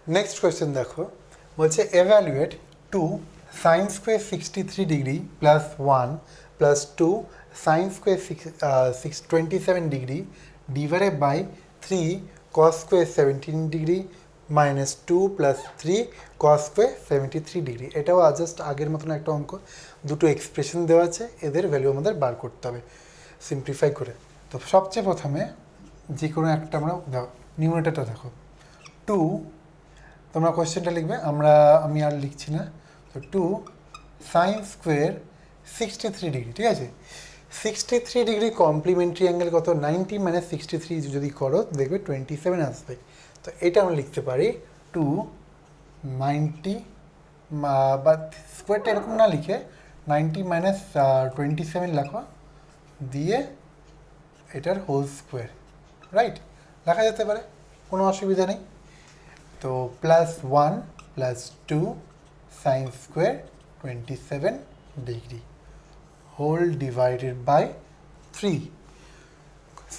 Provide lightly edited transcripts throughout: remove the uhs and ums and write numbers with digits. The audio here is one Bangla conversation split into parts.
নেক্সট কোয়েশ্চেন দেখো, বলছে evaluate 2 sine square 63 degree plus 1 plus 2 sine square 27 degree divided by 3 cos square 17 degree minus 2 plus 3 cos square 73 degree. এটাও জাস্ট আগের মতন একটা অঙ্ক, দুটো এক্সপ্রেশন দেওয়া আছে, এদের ভ্যালু আমাদের বার করতে হবে সিম্পলিফাই করে। তো সবচেয়ে প্রথমে যে কোনো একটা আমরা নিউমারেটরটা দেখো 2, তোমরা কোয়েশ্চেনটা লিখবে, আমি আর লিখছি না। তো 2 সাইন স্কোয়ার 63 ডিগ্রি, ঠিক আছে। 63 ডিগ্রি কমপ্লিমেন্টারি অ্যাঙ্গেল কত? 90 মাইনাস 63 যদি করো দেখবে 27 আসবে। তো এটা আমরা লিখতে পারি 2 90 বা স্কোয়ারটা এরকম না লিখে 90 মাইনাস 27 লেখো, দিয়ে এটার হোল স্কোয়ার, রাইট, লেখা যেতে পারে, কোনো অসুবিধা নেই। তো plus 1 plus 2 sine square 27 degree whole divided by 3।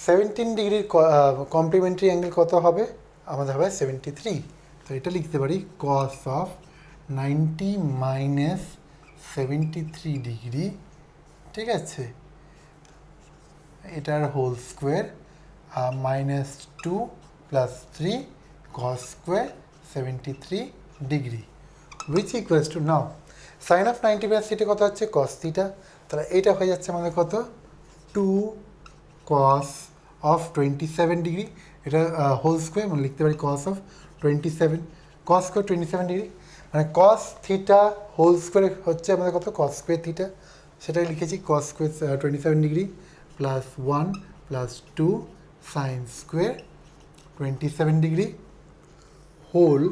17 ডিগ্রির কমপ্লিমেন্টারি অ্যাঙ্গেল কত হবে? আমাদের হবে 73। তো এটা লিখতে পারি কস অফ 90 মাইনাস 73 ডিগ্রি, ঠিক আছে, এটার whole square minus 2 plus 3 cos square 73 degree which equals to now sin of 90 plus theta কত হচ্ছে? cos theta। তাহলে এটা হয়ে যাচ্ছে আমাদের কত? 2 cos of 27 ডিগ্রি, এটা হোল স্কোয়ার মানে লিখতে পারি cos of 27, cos square 27 degree মানে cos theta হোল স্কোয়ার হচ্ছে আমাদের কত? cos square theta, সেটাই লিখেছি cos square 27 degree plus 1 plus 2 sin square 27 degree whole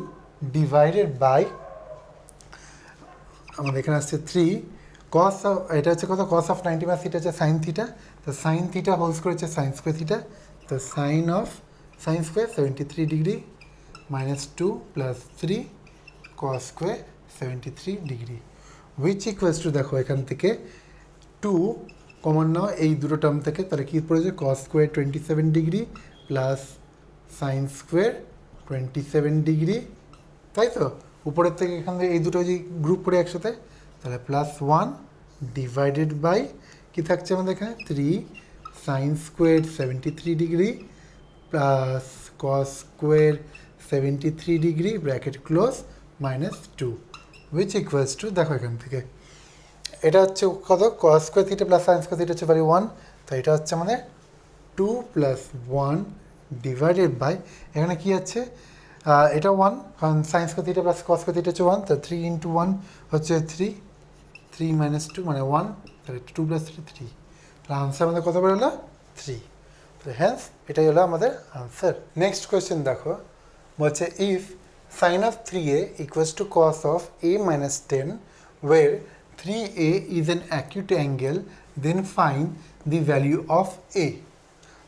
divided by আমাদের এখানে আসছে 3 কস, এটা হচ্ছে কত? কস অফ 90 মাইনাস থিটা হচ্ছে সাইন থিটা, তো সাইন থিটা হোল স্কোয়ার হচ্ছে সাইন স্কোয়ার থিটা, তো sine square 73 degree minus 2 plus 3 cos square 73 degree which equals to, দেখো এখান থেকে 2 কমন নাও এই দুটো টার্ম থেকে, তাহলে কী পড়েছে? Cos square 27 degree plus sine square 27 degree, তাই তো? উপরের থেকে এখান থেকে এই দুটো যে গ্রুপ করে একসাথে, তাহলে প্লাস 1 ডিভাইডেড বাই কী থাকছে আমাদের এখানে? 3 sign square 73 degree plus cos square 73 degree bracket close minus 2 which equals to, দেখো এখান থেকে এটা হচ্ছে কত? কস square theta plus sine square theta হচ্ছে ভ্যালু 1, তো এটা হচ্ছে আমাদের 2 প্লাস 1 ডিভাইডেড বাই, এখানে কী আছে? এটা 1, কারণ sign square theta plus cos square theta হচ্ছে 1, তো 3 ইন্টু 1 হচ্ছে 3 মাইনাস 2 মানে 1, তাহলে 2 প্লাস 3 3, তাহলে আনসার আমাদের কত বেরোলো? 3। তো হ্যান্স এটাই হলো আমাদের আনসার। নেক্সট কোয়েশ্চেন দেখো, বলছে if sine of 3a equals to cos of a minus 10 where 3a is an acute angle then find the value of a।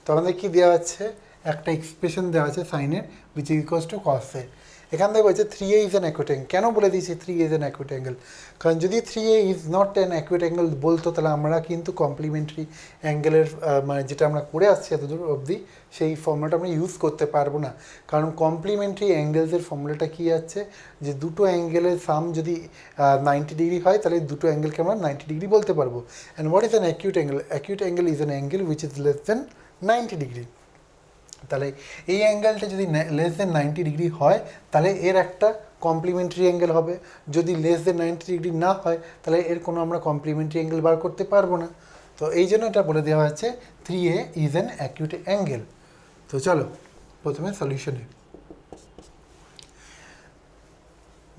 তো আমাদের কী দেওয়া আছে? একটা এক্সপ্রেশন দেওয়া আছে সাইনের উইচ ইকুয়ালস টু কসের। এখান থেকে বলছে 3a is an acute angle. কেন বলে দিয়েছি 3a is an acute angle? কারণ যদি 3a is not an acute angle বলতো, তাহলে আমরা কিন্তু কমপ্লিমেন্টারি অ্যাঙ্গেলের মানে যেটা আমরা করে আসছি এতদূর অবধি, সেই ফর্মুলাটা আমরা ইউজ করতে পারবো না। কারণ কমপ্লিমেন্টারি অ্যাঙ্গেলসের ফর্মুলাটা কী আছে? যে দুটো অ্যাঙ্গেলের সাম যদি 90 ডিগ্রি হয়, তাহলে দুটো অ্যাঙ্গেলকে আমরা 90 ডিগ্রি বলতে পারবো। And what is an acute angle? Acute angle is an angle which is less than 90 degree. তাহলে এই অ্যাঙ্গেলটা যদি লেস দেন 90 ডিগ্রি হয়, তাহলে এর একটা কমপ্লিমেন্টারি অ্যাঙ্গেল হবে। যদি লেস দেন 90 ডিগ্রি না হয়, তাহলে এর কোনো আমরা কমপ্লিমেন্টারি অ্যাঙ্গেল বার করতে পারবো না। তো এই জন্য এটা বলে দেওয়া হচ্ছে 3a is an acute angle. তো চলো প্রথমে সলিউশনে।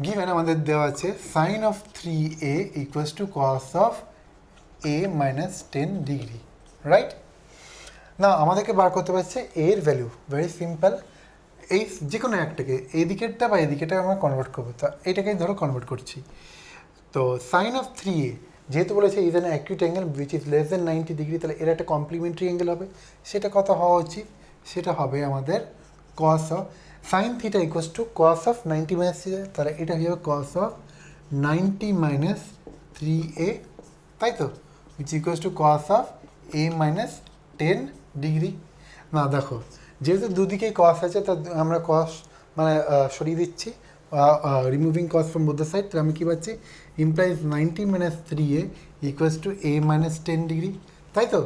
গিভেন আমাদের দেওয়া আছে sine of 3a equals to cos of a minus 10 degree, right? না, আমাদেরকে বার করতে পারছে এর ভ্যালু। ভেরি সিম্পল, এই যে কোনো একটাকে এই দিকেরটা বা এই দিকেরটা আমরা কনভার্ট করবো। তা এটাকেই ধরো কনভার্ট করছি। তো সাইন অফ 3a যেহেতু বলেছে is an acute angle which is less than 90 degree, তাহলে এর একটা কমপ্লিমেন্টারি অ্যাঙ্গেল হবে। সেটা কত হওয়া উচিত? সেটা হবে আমাদের cos of sine theta equals to cos of 90 minus theta, তাহলে এটা হয়ে যাবে কস অফ 90 মাইনাস 3a, তাই তো, which equals to cos of a minus 10 degree. না দেখো, যেহেতু দুদিকেই কস আছে, তা আমরা কস মানে সরিয়ে দিচ্ছি, removing cos from both the side, তাহলে আমি কী পাচ্ছি, implies 90 minus 3a equals two a minus 10 degree, তাই তো?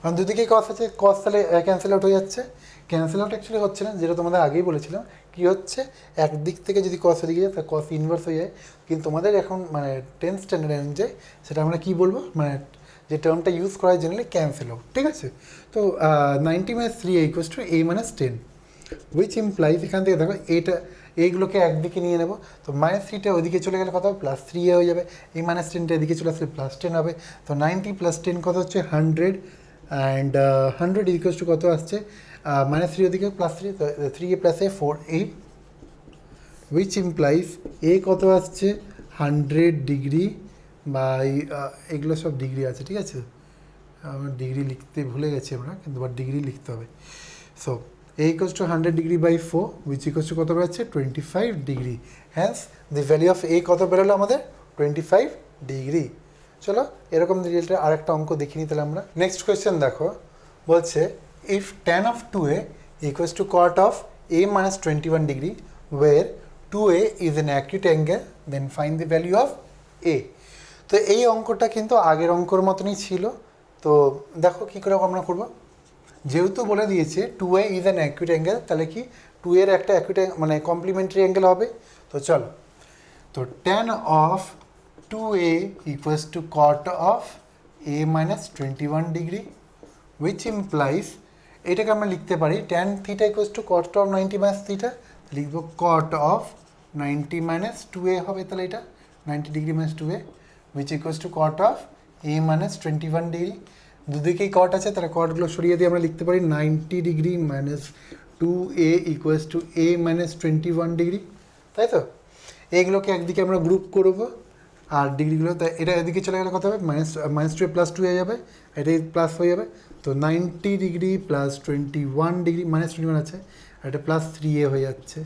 কারণ দুদিকেই কস আছে, কস তাহলে ক্যান্সেল আউট হয়ে যাচ্ছে। ক্যান্সেল আউট অ্যাকচুয়ালি হচ্ছে না, যেটা তোমাদের আগেই বলেছিলাম, কী হচ্ছে, একদিক থেকে যদি কস এদিকে যায় তাহলে কস ইনভার্স হয়ে যায়। কিন্তু তোমাদের এখন মানে 10th স্ট্যান্ডার্ড অনুযায়ী সেটা আমরা কী বলবো, মানে যে টার্মটা ইউজ করা হয় জেনারেলি ক্যান্সেল আউট, ঠিক আছে? তো 90 minus 3a equals two a minus 10, which implies, এখান থেকে দেখো এইটা এইগুলোকে একদিকে নিয়ে নেবো, তো মাইনাস 3টা ওইদিকে চলে গেলে কত হবে, প্লাস 3a হয়ে যাবে, এই মাইনাস 10টা এদিকে চলে আসলে প্লাস 10 হবে। তো 90 প্লাস 10 কত হচ্ছে 100, অ্যান্ড 100 ইকুয়ালস টু কত আসছে, মাইনাস 3 ওদিকে প্লাস 3, তো 3a plus a 4a, which implies এ কত আসছে 100 ডিগ্রি বাই, এগুলো সব ডিগ্রি আছে, ঠিক আছে? আমার ডিগ্রি লিখতে ভুলে গেছি আমরা, কিন্তু বাট ডিগ্রি লিখতে হবে। So a equals to 100 degree by 4 which equals to কত বেরোচ্ছে 25 degree, hence the value of a কত বেরোলো আমাদের 25 ডিগ্রি। চলো এরকম রিলেটেড আরেকটা অঙ্ক দেখিনি তাহলে আমরা। নেক্সট কোয়েশ্চেন দেখো, বলছে if tan of 2a equals to cot of a minus 21 degree where 2a is an acute angle then find the value of a। তো এই অঙ্কটা কিন্তু আগের অঙ্কর মতনই ছিল। তো দেখো কী করে আমরা করবো, যেহেতু বলে দিয়েছে 2a is an acute angle, তাহলে কি 2 এর একটা অ্যাকিউট মানে কমপ্লিমেন্টারি অ্যাঙ্গেল হবে। তো চলো, তো tan of 2a equals to cot of a minus 21 degree, which implies, এটাকে আমরা লিখতে পারি tan theta equals two cot of 90 minus theta, লিখবো cot অফ 90 মাইনাস 2a হবে, তাহলে এটা 90 degree minus 2a, which equals two cot of a minus 21 degree. দুদিকেই কট আছে, তাহলে কটগুলো সরিয়ে দিয়ে আমরা লিখতে পারি 90 degree minus 2a equals to a minus 21 degree, তাই তো? এইগুলোকে একদিকে আমরা গ্রুপ করবো, আর ডিগ্রিগুলো তাই এটা এদিকে চলে গেলে কত হবে, মাইনাস 2a প্লাস 2 হয়ে যাবে, এটাই প্লাস হয়ে যাবে। তো 90 ডিগ্রি প্লাস 21 ডিগ্রি, মাইনাস 21 আছে, আর এটা প্লাস 3a হয়ে যাচ্ছে,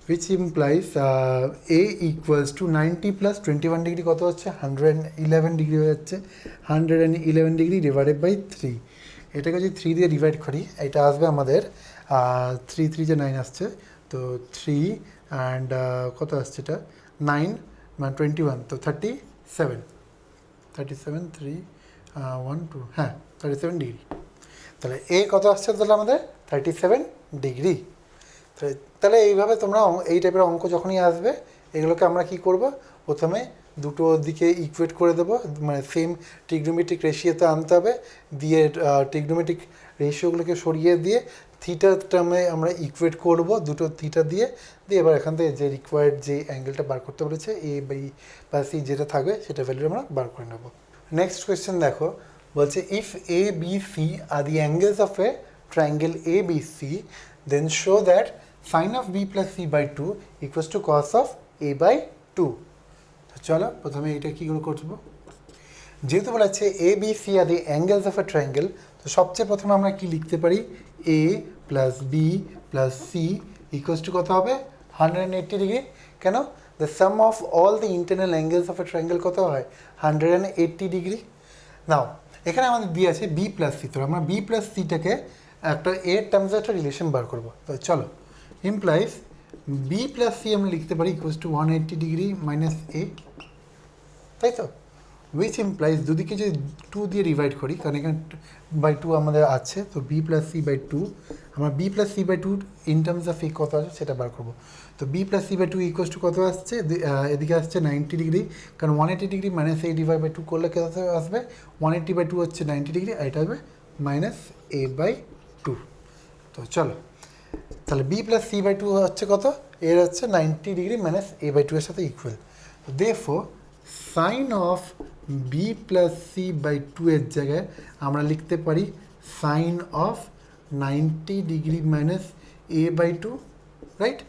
which implies a equals to 90 plus 21 degree কত হচ্ছে 111 ডিগ্রি হয়ে যাচ্ছে, 111 ডিগ্রি ডিভাইডেড বাই 3, এটাকে যদি 3 দিয়ে ডিভাইড করি এটা আসবে আমাদের 3 3 যে 9 আসছে, তো 3 অ্যান্ড কত আসছে এটা 9 মানে 21, তো 37 3 1 2, হ্যাঁ 37 ডিগ্রি। তাহলে এ কত আসছে তাহলে আমাদের 37 ডিগ্রি। তাহলে এইভাবে তোমরা এই টাইপের অঙ্ক যখনই আসবে এগুলোকে আমরা কি করব, প্রথমে দুটো দিকে ইকুয়েট করে দেবো, মানে সেম ট্রিগনোমেট্রিক রেশিওতে আনতে হবে, দিয়ে ট্রিগনোমেট্রিক রেশিওগুলোকে সরিয়ে দিয়ে থিটার টার্মে আমরা ইকুয়েট করব দুটো থিটা দিয়ে, এবার এখান থেকে যে রিকোয়ার্ড যে অ্যাঙ্গেলটা বার করতে বলেছে এ বাই বা সি যেটা থাকবে সেটা ভ্যালু আমরা বার করে নেব। নেক্সট কোয়েশ্চেন দেখো, বলছে if A B C R the angles of a triangle A B C then show that sin of b plus c by 2 equals to cos of a by 2। তো চলো প্রথমে এটা কী করে করবো, যেহেতু বলা আছে A B C R the angles of a triangle, তো সবচেয়ে প্রথমে আমরা কি লিখতে পারি, A plus B plus C equals to কত হবে 180 ডিগ্রি। কেন, the sum of all the internal angles of a triangle কত হয় 180 ডিগ্রি। নাও এখানে আমাদের দিয়ে আছে বি প্লাস সি, তো আমরা বি প্লাস সিটাকে একটা এর টার্মসে একটা রিলেশন বার করবো। তো চলো, implies b plus c আমরা লিখতে পারি equals to 180 degree minus a, তাই তো? which implies দুদিকে যদি 2 দিয়ে ডিভাইড করি, কারণ এখানে বাই 2 আমাদের আছে, তো b plus c by 2, আমরা b plus c by 2 in terms of a কত আছে সেটা বার করবো। তো b plus c by 2 equals to কত আসছে, এদিকে আসছে 90 ডিগ্রি, কারণ 180 degree minus a divide by 2 করলে কত আসবে 180 বাই 2 হচ্ছে 90 ডিগ্রি, আর এটা হবে মাইনাস a বাই 2। তো চলো, তাহলে বি প্লাস সি বাই 2 হচ্ছে কত, এর হচ্ছে 90 ডিগ্রি মাইনাস এ বাই 2 এর সাথে ইকুয়াল। তো therefore sine of B plus C by 2 এর জায়গায় আমরা লিখতে পারি sine of 90 degree minus A by 2, right?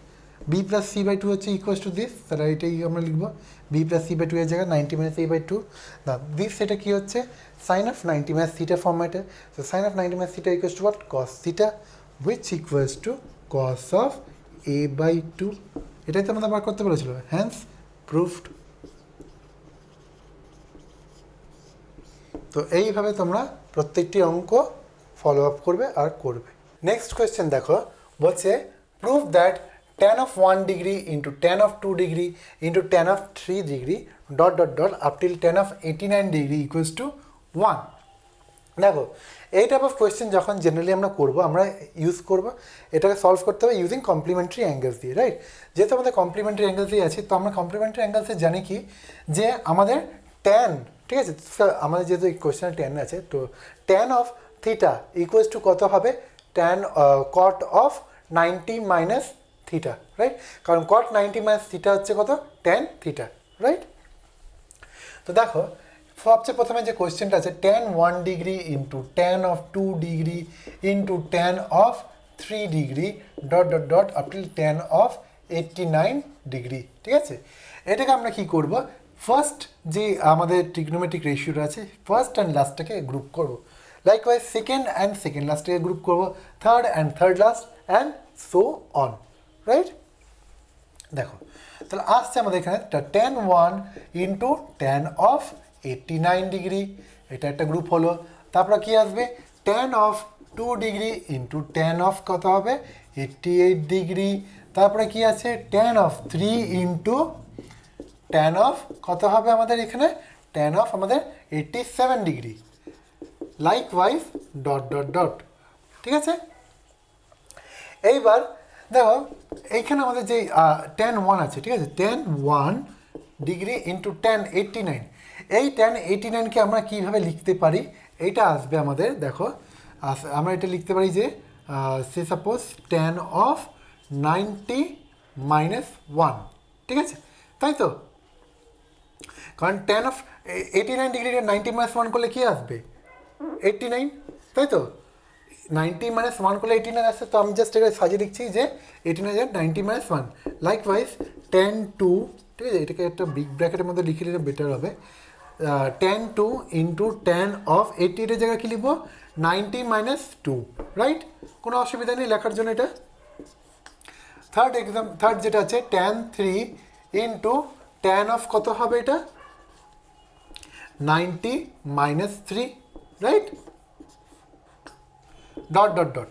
B plus C by 2 হচ্ছে ইকুয়ালস টু দিস, তাহলে এটাই আমরা লিখবো বি প্লাস সি বাই 2 এর জায়গায় 90 মাইনাস এ বাই 2, না দিস এটা কী হচ্ছে সাইন অফ 90 মাইনাস থিটা ফর্ম্যাটে। তো sine of 90 minus theta equals to what, cos theta, which equals to cos of a by 2, এটাই তো আমাদের বার করতে বলেছিল, hence proved। তো এইভাবে তোমরা প্রত্যেকটি অঙ্ক ফলো আপ করবে আর করবে। নেক্সট কোয়েশ্চেন দেখো, বলছে prove that tan of 1 degree into tan of 2 degree into tan of 3 degree dot dot dot up till tan of 89 degree equals to 1. দেখো এই টাইপ অফ কোয়েশ্চেন যখন জেনারেলি আমরা করবো, আমরা ইউজ করবো এটাকে সলভ করতে হবে ইউজিং কমপ্লিমেন্টারি অ্যাঙ্গেলস দিয়ে, রাইট? যেহেতু আমাদের কমপ্লিমেন্টারি অ্যাঙ্গেলস দিয়ে আছে, তো আমরা কমপ্লিমেন্টারি অ্যাঙ্গেলসে জানি কি যে আমাদের ট্যান, ঠিক আছে, আমাদের যেহেতু এই কোয়েশ্চেনে ট্যান আছে, তো tan of theta equals to কত হবে, tan caught of 90 minus theta, right? কারণ কট 90 মাইনাস থিটা হচ্ছে কত, ট্যান থিটা, রাইট? তো দেখো সবচেয়ে প্রথমে যে কোয়েশ্চেনটা আছে tan 1 degree into tan of 2 degree into tan of 3 degree dot dot dot up till tan of 89 degree, ঠিক আছে? এটাকে আমরা কি করব, ফার্স্ট যে আমাদের ট্রিগনোমেট্রিক রেশিওটা আছে ফার্স্ট অ্যান্ড লাস্টটাকে গ্রুপ করব, লাইকওয়াইজ সেকেন্ড অ্যান্ড সেকেন্ড লাস্টটাকে গ্রুপ করব, third and third last and so on, right? দেখো তাহলে আসছে আমাদের এখানে tan 1 into tan of 89 degree, এটা একটা গ্রুপ হলো। তারপর কি আসবে tan of 2 degree into tan of কত হবে 88 ডিগ্রি। তারপরে কি আছে tan of 3 into tan of কত হবে আমাদের এখানে, tan অফ আমাদের 87 degree, likewise dot dot dot, ঠিক আছে? এইবার দেখো এইখানে আমাদের যে tan 1 আছে, ঠিক আছে, tan 1 ডিগ্রি ইন্টু tan 89, এই tan 89কে আমরা কীভাবে লিখতে পারি, এইটা আসবে আমাদের, দেখো আমরা এটা লিখতে পারি যে সে সাপোজ tan অফ 90 মাইনাস 1, ঠিক আছে, তাই তো? কারণ tan অফ 89 ডিগ্রিটা 90 মাইনাস 1 করলে কী আসবে 89, তাই তো? 90 মাইনাস 1 করলে 89 আসছে, তো আমি জাস্ট এটা সাজিয়ে লিখছি যে 89 90 মাইনাস 1, লাইকওয়াইজ tan 2, ঠিক আছে, এটাকে একটা বিগ ব্র্যাকেটের মধ্যে লিখে নিলে বেটার হবে, tan 2 ইন্টু tan অফ 88 জায়গায় কী লিখবো 90 মাইনাস 2, রাইট? কোনো অসুবিধা নেই লেখার জন্য এটা। থার্ড যেটা আছে tan 3 ইন্টু tan অফ কত হবে এটা 90 minus 3, right? Dot dot dot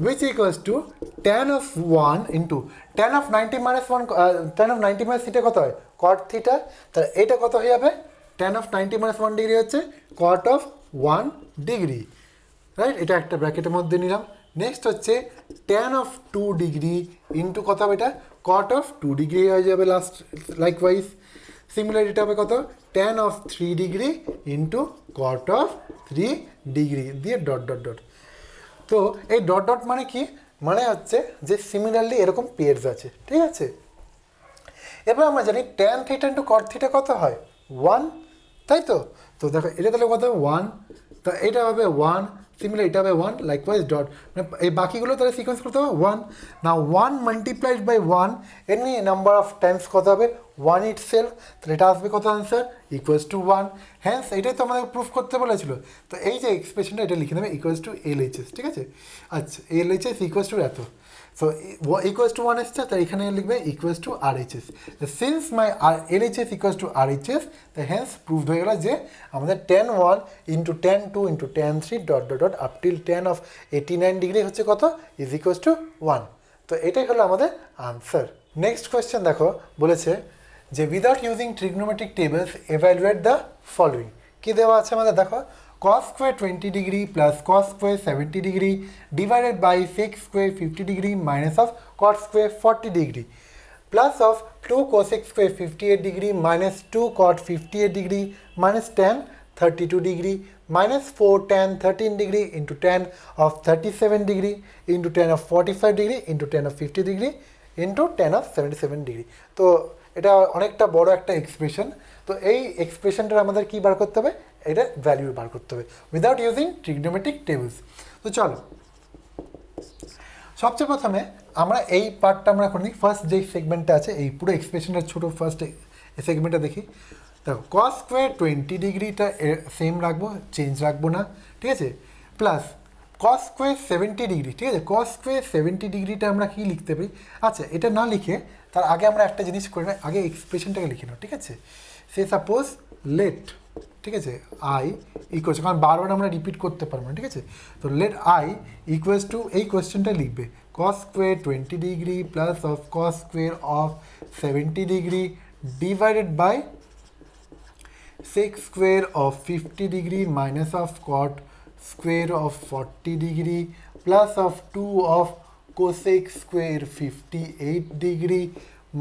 which equals to tan of 1 into tan of 90 minus 1, tan of 90 minus theta কত হয় cot theta, তাহলে এটা কত হয়ে যাবে tan of 90 minus 1 ডিগ্রি হচ্ছে cot of 1 ডিগ্রি, রাইট? এটা একটা ব্র্যাকেটের মধ্যে নিলাম। নেক্সট হচ্ছে tan of 2 ডিগ্রি ইন্টু কত হবে এটা cot of 2 ডিগ্রি হয়ে যাবে লাস্ট, লাইকওয়াইজ সিমিলার এটা হবে কত tan of 3 degree into cot of 3 degree দিয়ে ডট ডট ডট। তো এই ডট ডট মানে কি, মানে হচ্ছে যে সিমিলারলি এরকম পেয়ার্স আছে, ঠিক আছে? এবার আমরা জানি tan theta into cot theta কত হয় 1, তাই তো? তো দেখো এটা তাহলে কত 1, তো এটা হবে 1, সিমিলার এটা হবে 1, লাইকওয়াইজ ডট, মানে এই বাকিগুলো তাহলে সিকোয়েন্স করতে হবে 1, না 1 multiplied by 1 any number of times কত হবে 1 ইট সেলফ, তাহলে এটা আসবে কত আনসার ইকুয়ালস টু 1। হ্যান্স এটাই তো আমাদের প্রুফ করতে বলেছিল, তো এই যে এক্সপ্রেশনটা এটা লিখে দেবে ইকুয়ালস টু LHS, ঠিক আছে? আচ্ছা LHS ইকুয়ালস টু এত, সো ইকুয়ালস টু 1 এসছে, তাই এখানে লিখবে equals to RHS, since my LHS equals to RHS, তাই হ্যান্স প্রুভড হয়ে গেল যে আমাদের tan 1 into tan 2 into tan 3 dot dot dot up till tan of 89 degree হচ্ছে কত ইজ ইকুয়ালস টু 1। তো এটাই হলো আমাদের আনসার। নেক্সট কোয়েশ্চেন দেখো বলেছে যে without using trigonometric tables evaluate the following. কী দেওয়া আছে আমাদের দেখো cos square 20 degree plus cos square 70 degree divided by sec square 50 degree minus of cot square 40 degree plus of 2 cosec square 58 degree minus 2 cot 58 degree minus tan 32 degree minus 4 tan 13 degree into tan of 37 degree into tan of 45 degree into tan of 50 degree into tan of 77 degree। তো এটা অনেকটা বড় একটা এক্সপ্রেশন, তো এই এক্সপ্রেশনটার আমাদের কি বার করতে হবে, এটা ভ্যালু বার করতে হবে উইদাউট ইউজিং ট্রিগনোমেট্রিক টেবলস। তো চলো সবচেয়ে প্রথমে আমরা এই পার্টটা আমরা এখন ফার্স্ট যে সেগমেন্টটা আছে এই পুরো এক্সপ্রেশনটার ছোটো ফার্স্ট সেগমেন্টটা দেখি। দেখো cos স্কোয়ার 20 ডিগ্রিটা সেম রাখবো, চেঞ্জ রাখবো না, ঠিক আছে, প্লাস cos স্কোয়ার 70 ডিগ্রি, ঠিক আছে, cos স্কোয়ার 70 ডিগ্রিটা আমরা কি লিখতে পারি, আচ্ছা এটা না লিখে তার আগে আমরা একটা জিনিস করে না, আগে এক্সপ্রেশনটাকে লিখে নাও, ঠিক আছে? সে সাপোজ লেট, ঠিক আছে, আই ইকুয়ালস, কারণ বারবার আমরা রিপিট করতে পারবো না, ঠিক আছে? তো লেট আই ইকুয়ালস টু, এই কোয়েশ্চেনটা লিখবে cos square 20 degree plus of cos square of 70 degree divided by sec square of 50 degree minus of cot square of 40 degree plus of 2 of cosec square 58 degree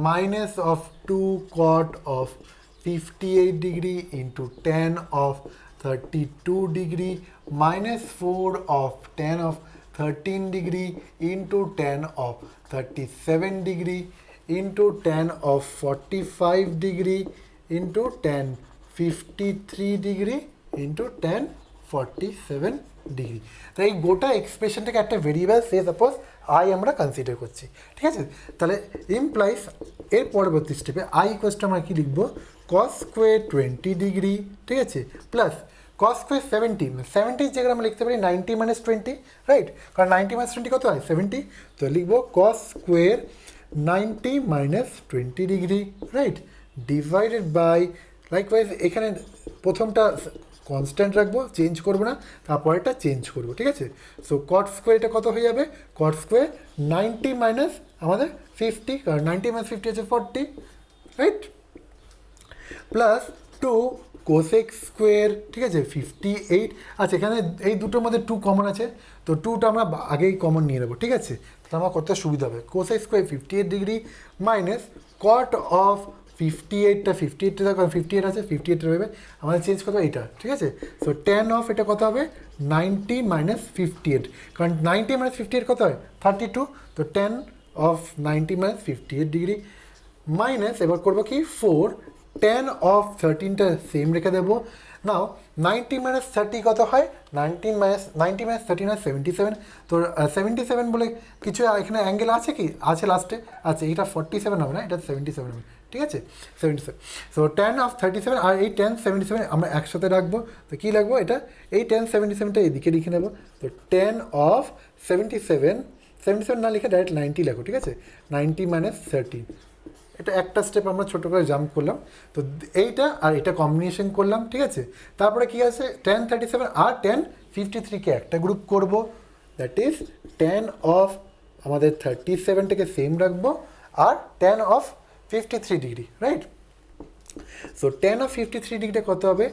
minus of 2 cot of 58 degree into tan of 32 degree minus 4 of tan of 13 degree into tan of 37 degree into tan of 45 degree into tan 53 degree into tan 47 degree. তাই এই গোটা এক্সপ্রেশনটাকে একটা ভেরিয়েবল সে সাপোজ আই আমরা কনসিডার করছি, ঠিক আছে? তাহলে ইমপ্লাইজ এর পরবর্তী স্টেপে আই ইকুয়ালস আমরা কি লিখবো, কস স্কোয়ার 20 ডিগ্রি, ঠিক আছে, প্লাস কস স্কোয়ার 70 জায়গায় আমরা লিখতে পারি 90 মাইনাস 20, রাইট? কারণ 90 মাইনাস 20 কত হয়, 70। তো লিখবো cos square 90 minus 20 degree, right, divided by, likewise এখানে প্রথমটা কনস্ট্যান্ট রাখবো, চেঞ্জ করবো না, তারপরেটা চেঞ্জ করবো, ঠিক আছে? সো কট স্কোয়ার এটা কত হয়ে যাবে, কট স্কোয়ার 90 মাইনাস আমাদের 50, কারণ 90 মাইনাস 50 হচ্ছে 40, রাইট, প্লাস 2 কোসেক স্কোয়ার, ঠিক আছে, 58। আচ্ছা, এখানে এই দুটোর মধ্যে 2 কমন আছে, তো 2টা আমরা আগেই কমন নিয়ে নেবো, ঠিক আছে? তাহলে আমার করতে সুবিধা হবে। Cosec square 58 degree minus cot of 58টা 58 আছে, 58 রয়েবে, আমাদের চেঞ্জ করতে হবে এইটা, ঠিক আছে? সো ট্যান অফ এটা কত হবে, 90 মাইনাস 58, কারণ 90 মাইনাস 58 কত হয়, 32। তো tan of 90 minus 58 degree minus, এবার করবো কি 4 ট্যান অফ 13টা সেম রেখে দেবো। নাও 90 মাইনাস 30 কত হয়, 90 মাইনাস 13 হয় 77। তো 77 বলে কিছু এখানে অ্যাঙ্গেল আছে কি, আছে লাস্টে, আচ্ছা এটা 47 হবে না, এটা 77 হবে, ঠিক আছে, 77। সো ট্যান অফ 37 আর এই ট্যান 77 আমরা একসাথে রাখবো। তো কী রাখবো, এটা এই ট্যান 77টা এদিকে লিখে নেবো। তো ট্যান অফ 77 না লিখে ডাইরেক্ট 90 লেখো, ঠিক আছে, 90 মাইনাস 13। এটা একটা স্টেপ আমরা ছোটো করে জাম্প করলাম। তো এইটা আর এটা কম্বিনেশন করলাম, ঠিক আছে? তারপরে কী আছে, ট্যান 37 আর ট্যান 53কে একটা গ্রুপ করব, দ্যাট ইজ ট্যান অফ আমাদের 37টাকে সেম রাখবো আর tan of 53 degree, right? So tan of 53 ডিগ্রিটা কত হবে,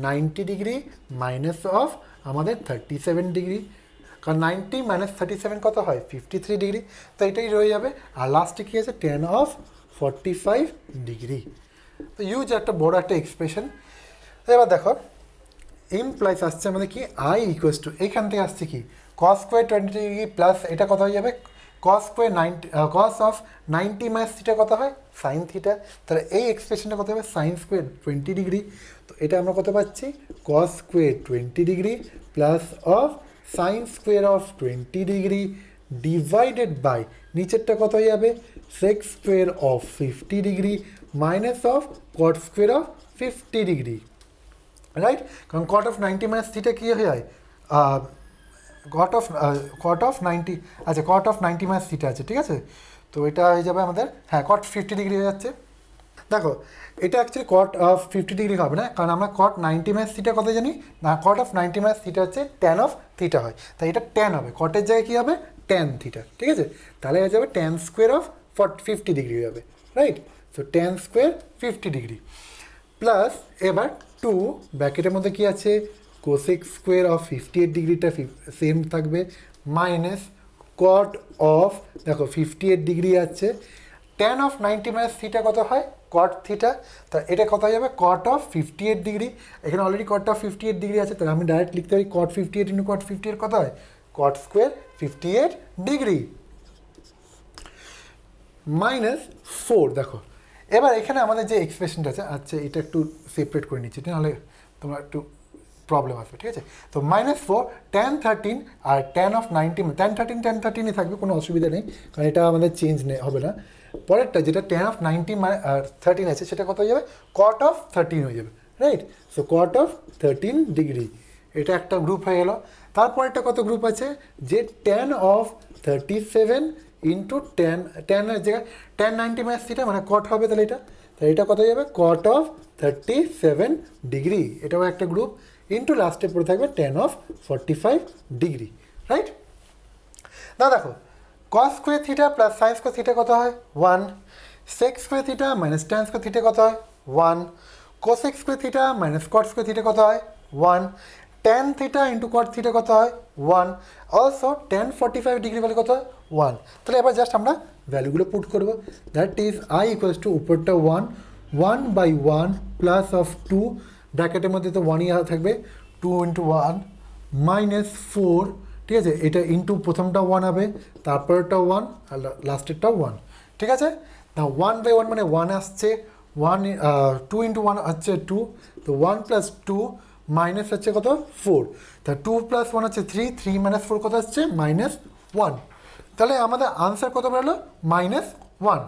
90 ডিগ্রি মাইনাস অফ আমাদের 37 ডিগ্রি, কারণ 90 মাইনাস 37 কত হয়, 53 ডিগ্রি। তো এটাই রয়ে যাবে। আর লাস্টে কী আছে, ট্যান অফ 45 ডিগ্রি। তো ইউজ একটা বড় একটা এক্সপ্রেশন। এবার দেখো ইমপ্লাইস আসছে আমাদের কি, আই ইকুয়ালস টু, এইখান থেকে আসছে কি, কস স্কোয়ার 20 ডিগ্রি প্লাস এটা কত হয়ে যাবে, কস square 90 cos of 90 minus theta কত হয়, সাইন থিটা। তাহলে এই এক্সপ্রেশনটা কত হবে, সাইন স্কোয়ার 20 ডিগ্রি। তো এটা আমরা কত পাচ্ছি, cos square 20 degree plus of sine square of 20 degree divided by নিচেরটা কত হয়ে যাবে, sec square of 50 degree minus of cot square of 50 degree, right? কারণ কট অফ 90 মাইনাস থিটা কী হয়ে যায়, কট অফ 90, আচ্ছা কট অফ 90 মাইনাস থিটা আছে, ঠিক আছে? তো এটা হয়ে যাবে আমাদের, হ্যাঁ, কট 50 ডিগ্রি হয়ে যাচ্ছে। দেখো এটা অ্যাকচুয়ালি কট অফ 50 ডিগ্রি হবে না, কারণ আমরা কট 90 মাইনাস থিটা কত জানি না, কট অফ 90 মাইনাস থিটা হচ্ছে ট্যান অফ থিটা হয়, তাই এটা ট্যান হবে, কটের জায়গায় কী হবে, ট্যান থিটা, ঠিক আছে? তাহলে হয়ে যাবে ট্যান স্কোয়ার অফ 50 ডিগ্রি হয়ে যাবে, right? So tan square 50 degree plus এবার 2 ব্র্যাকেটের মধ্যে কী আছে, কোসেক স্কোয়ার অফ 58 ডিগ্রিটা সেম থাকবে মাইনাস কট অফ, দেখো 58 ডিগ্রি আছে, ট্যান অফ 90 মাইনাস থিটা কত হয়, কট থিটা। তা এটা কত হয়ে যাবে, কট অফ 58 ডিগ্রি, এখানে অলরেডি কট অফ 58 ডিগ্রি আছে, তাহলে আমি ডাইরেক্ট লিখতে পারি কট 58 ইন্টু কট 58 কত হয়, কট স্কোয়ার 58 ডিগ্রি মাইনাস 4। দেখো এবার এখানে আমাদের যে এক্সপ্রেশনটা আছে, আচ্ছা এটা একটু সেপারেট করে নিচ্ছি, নাহলে তোমার একটু প্রবলেম আসবে, ঠিক আছে? তো মাইনাস 4 ট্যান 13 আর ট্যান অফ 90, ট্যান 13ই থাকবে, কোনো অসুবিধা নেই, কারণ এটা আমাদের চেঞ্জ হবে না। পরেরটা যেটা ট্যান অফ 90 আর 13 আছে, সেটা কত হয়ে যাবে, কট অফ 13 হয়ে যাবে, right? So cot of 13 degree, এটা একটা গ্রুপ হয়ে গেল। তারপরেরটা কত গ্রুপ আছে, যে ট্যান অফ 37 ইন্টু টেনের জায়গায় টেন 90 মাইনাস থিটা মানে কট হবে, তাহলে এটা কত যাবে, কট অফ 37 ডিগ্রি, এটাও একটা গ্রুপ, ইন্টু লাস্টে পড়ে থাকবে টেন অফ 45 ডিগ্রি, রাইট? না দেখো, cos square theta plus sine square theta কত হয় 1, sec square theta minus tan square theta কত হয় 1, cosec square theta minus cot square theta কত হয় 1, tan theta into cot theta কত হয় 1, অলসো ট্যান 45 ডিগ্রি ভ্যালু কত হয় 1। তাহলে এবার জাস্ট আমরা ভ্যালুগুলো পুট করবো, that is I equals to উপরটা 1/1 প্লাস অফ 2, ব্র্যাকেটের মধ্যে তো 1ই থাকবে, 2 ইন্টু 1 মাইনাস 4, ঠিক আছে, এটা ইন্টু প্রথমটা 1 হবে, তারপরটাও 1 আর লাস্টেরটাও 1, ঠিক আছে না। 1/1 মানে 1 আসছে, 2 ইন্টু 1 হচ্ছে 2, তো 1 প্লাস 2 মাইনাস হচ্ছে কত 4, তা 2 প্লাস 1 হচ্ছে 3 মাইনাস 4 কত হচ্ছে -1, তাহলে আমাদের আনসার কত বেরোলো -1।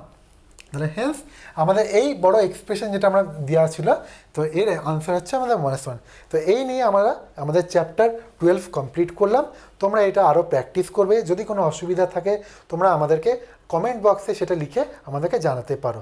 তাহলে হেন্স আমাদের এই বড় এক্সপ্রেশন যেটা আমরা দেওয়া ছিল, তো এর আনসার হচ্ছে আমাদের -1। তো এই নিয়ে আমরা আমাদের চ্যাপ্টার 12 কমপ্লিট করলাম। তোমরা এটা আরও প্র্যাকটিস করবে, যদি কোনো অসুবিধা থাকে তোমরা আমাদেরকে কমেন্ট বক্সে সেটা লিখে আমাদেরকে জানাতে পারো।